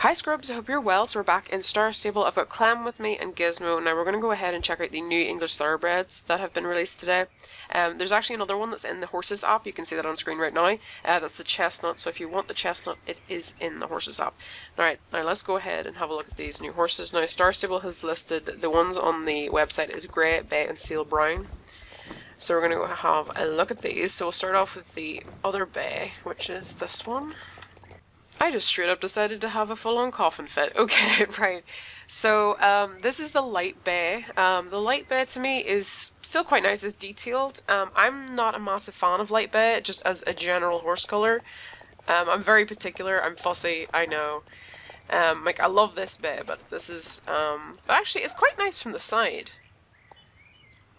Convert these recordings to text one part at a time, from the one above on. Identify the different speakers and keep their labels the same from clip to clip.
Speaker 1: Hi Scrubs, I hope you're well. So we're back in Star Stable. I've got Clem with me and Gizmo. Now we're going to go ahead and check out the new English Thoroughbreds that have been released today. There's actually another one that's in the Horses app. You can see that on screen right now. That's the Chestnut. So if you want the Chestnut, it is in the Horses app. Alright, now let's go ahead and have a look at these new horses. Now Star Stable have listed the ones on the website is Grey, Bay and Seal Brown. So we're going to go have a look at these. So we'll start off with the other Bay, which is this one. I just straight up decided to have a full-on coffin fit. Okay, right. So, this is the light bay. The light bay to me is still quite nice, it's detailed. I'm not a massive fan of light bay, just as a general horse colour. I'm very particular, I'm fussy, I know. Like, I love this bay, but this is, but actually, it's quite nice from the side.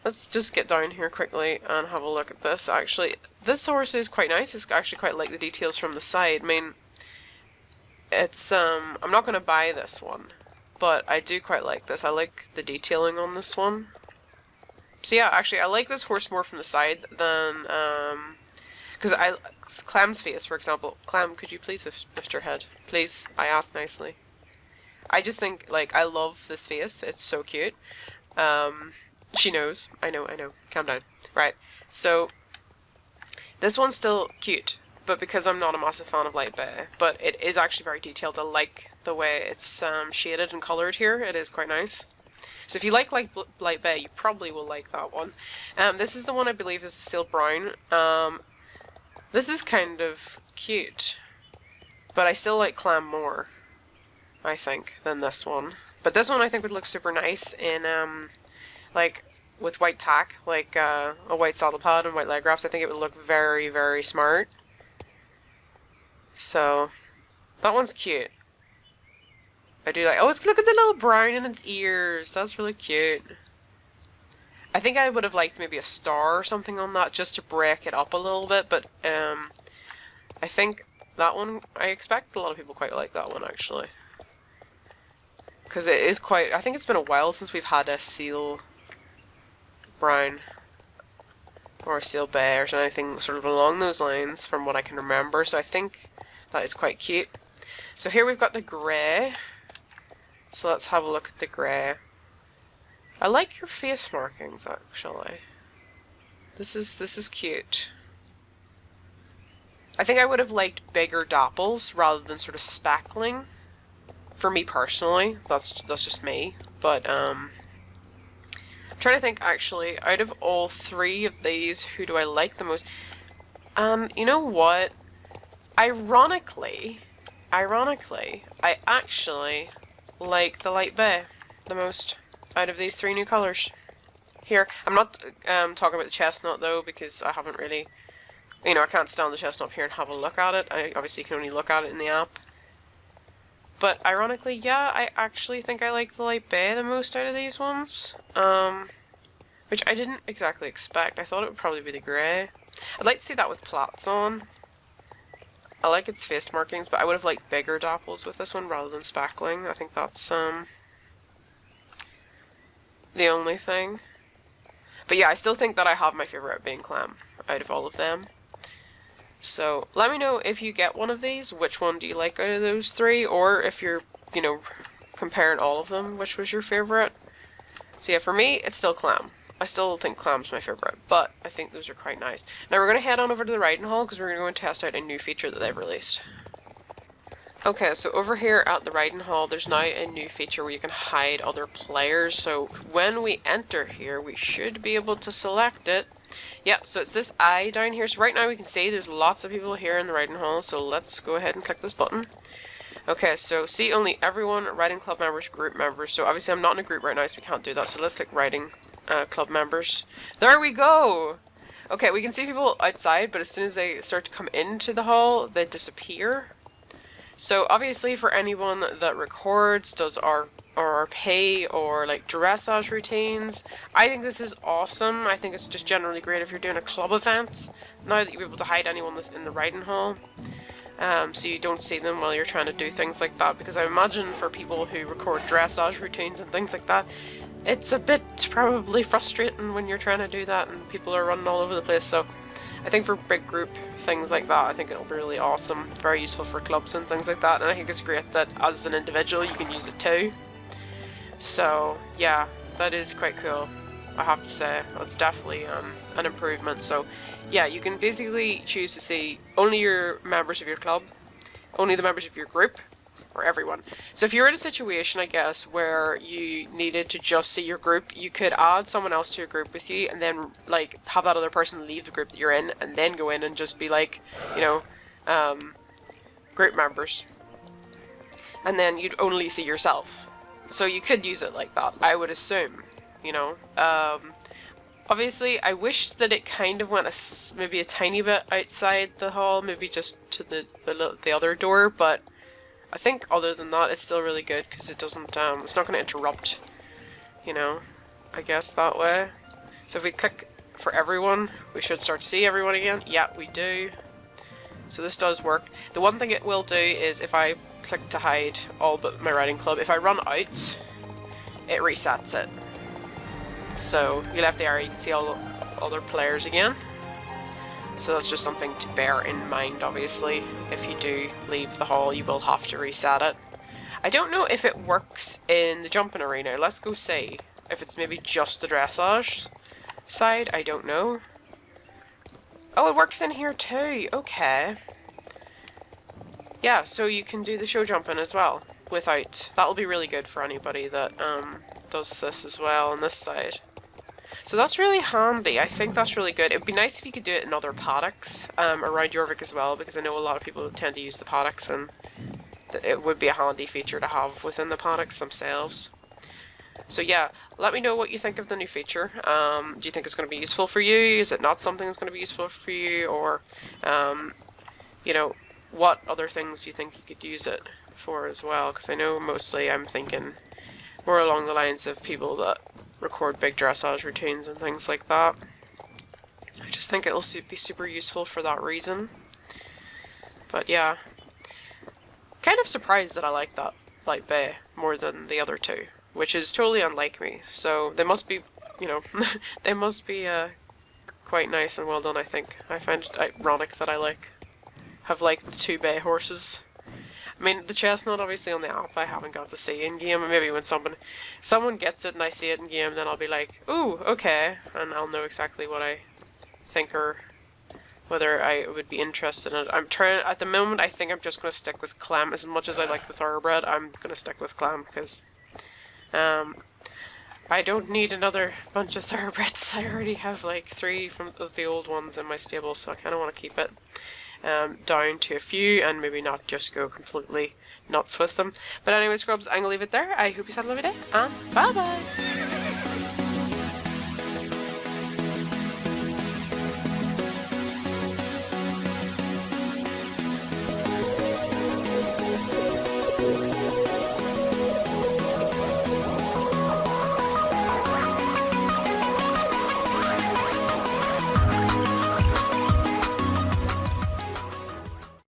Speaker 1: Let's just get down here quickly and have a look at this, actually. This horse is quite nice, it's actually quite like the details from the side. I mean, it's, I'm not going to buy this one, but I do quite like this. I like the detailing on this one. So yeah, actually I like this horse more from the side than, because Clem's face, for example. Clem, could you please lift your head? Please, I ask nicely. I just think, like, I love this face. It's so cute. She knows. I know. Calm down. Right, so this one's still cute. But because I'm not a massive fan of light bay, but it is actually very detailed. I like the way it's shaded and coloured here. It is quite nice. So if you like light bay, you probably will like that one. This is the one I believe is the Seal Brown. This is kind of cute, but I still like Clam more, I think, than this one. But this one I think would look super nice in like with white tack, like a white saddle pad and white leg wraps. I think it would look very, very smart. So, that one's cute. I do like, oh, look at the little brown in its ears. That's really cute. I think I would have liked maybe a star or something on that just to break it up a little bit, but I think that one, I expect a lot of people quite like that one actually. Because it is quite, I think it's been a while since we've had a seal brown. Or a seal bay or anything sort of along those lines from what I can remember, so I think that is quite cute. So here we've got the grey. So let's have a look at the grey. I like your face markings actually. This is cute. I think I would have liked bigger dapples rather than sort of speckling. For me personally, that's just me. But I'm trying to think actually, out of all three of these, who do I like the most? You know what? Ironically, I actually like the light bay the most out of these three new colours. Here, I'm not talking about the chestnut though, because I haven't really, you know, I can't stand the chestnut here and have a look at it. I obviously can only look at it in the app. But ironically, yeah, I actually think I like the light bay the most out of these ones. Which I didn't exactly expect. I thought it would probably be the grey. I'd like to see that with plaits on. I like its face markings, but I would have liked bigger dapples with this one rather than speckling. I think that's the only thing. But yeah, I still think that I have my favourite being Clam out of all of them. So let me know if you get one of these, which one do you like out of those three, or if you're, you know, comparing all of them, which was your favourite. So yeah, for me, it's still Clam. I still think Clam's my favourite, but I think those are quite nice. Now we're going to head on over to the Ryden Hall because we're going to go and test out a new feature that they've released. Okay, so over here at the Ryden Hall, there's now a new feature where you can hide other players. So when we enter here, we should be able to select it. Yeah, so it's this eye down here. So right now we can see there's lots of people here in the Ryden Hall, so let's go ahead and click this button. Okay, so see only everyone, Riding Club members, group members. So obviously I'm not in a group right now, so we can't do that. So let's click Riding Club members. There we go! Okay, we can see people outside, but as soon as they start to come into the hall, they disappear. So obviously for anyone that records, does our pay or like dressage routines, I think this is awesome. I think it's just generally great if you're doing a club event, now that you're able to hide anyone that's in the Ryden Hall. So you don't see them while you're trying to do things like that, because I imagine for people who record dressage routines and things like that, it's a bit probably frustrating when you're trying to do that and people are running all over the place. So I think for big group things like that, I think it'll be really awesome. Very useful for clubs and things like that, and I think it's great that as an individual you can use it too. So yeah, that is quite cool, I have to say. It's definitely an improvement. So yeah, you can basically choose to see only your members of your club, only the members of your group, or everyone. So if you're in a situation, I guess, where you needed to just see your group, you could add someone else to your group with you and then like have that other person leave the group that you're in and then go in and just be like, you know, group members. And then you'd only see yourself. So you could use it like that, I would assume, you know. Obviously, I wish that it kind of went maybe a tiny bit outside the hall, maybe just to the other door, but I think other than that, it's still really good because it doesn't, it's not going to interrupt, you know, I guess that way. So if we click for everyone, we should start to see everyone again. Yeah, we do. So this does work. The one thing it will do is if I click to hide all but my riding club, if I run out, it resets it. So you left the area, you can see all the other players again. So that's just something to bear in mind, obviously. If you do leave the hall, you will have to reset it. I don't know if it works in the jumping arena. Let's go see if it's maybe just the dressage side. I don't know. Oh, it works in here too. Okay. Yeah, so you can do the show jumping as well without. That'll be really good for anybody that does this as well on this side. So that's really handy. I think that's really good. It'd be nice if you could do it in other paddocks around Jorvik as well, because I know a lot of people tend to use the paddocks, and it would be a handy feature to have within the paddocks themselves. So yeah, let me know what you think of the new feature. Do you think it's going to be useful for you? Is it not something that's going to be useful for you? Or, you know, what other things do you think you could use it for as well? Because I know mostly I'm thinking more along the lines of people that record big dressage routines and things like that. I just think it'll be super useful for that reason. But yeah, kind of surprised that I like that light bay more than the other two, which is totally unlike me. So they must be, you know, they must be quite nice and well done, I think. I find it ironic that I have liked the two bay horses. I mean, the chestnut, obviously, on the app, I haven't got to see in-game, and maybe when someone gets it and I see it in-game, then I'll be like, ooh, okay, and I'll know exactly what I think or whether I would be interested in it. At the moment, I think I'm just going to stick with Clem. As much as I like the Thoroughbred, I'm going to stick with Clem, because I don't need another bunch of Thoroughbreds. I already have, like, 3 of the old ones in my stable, so I kind of want to keep it down to a few and maybe not just go completely nuts with them. But anyway, scrubs, I'm going to leave it there. I hope you had a lovely day, and bye bye!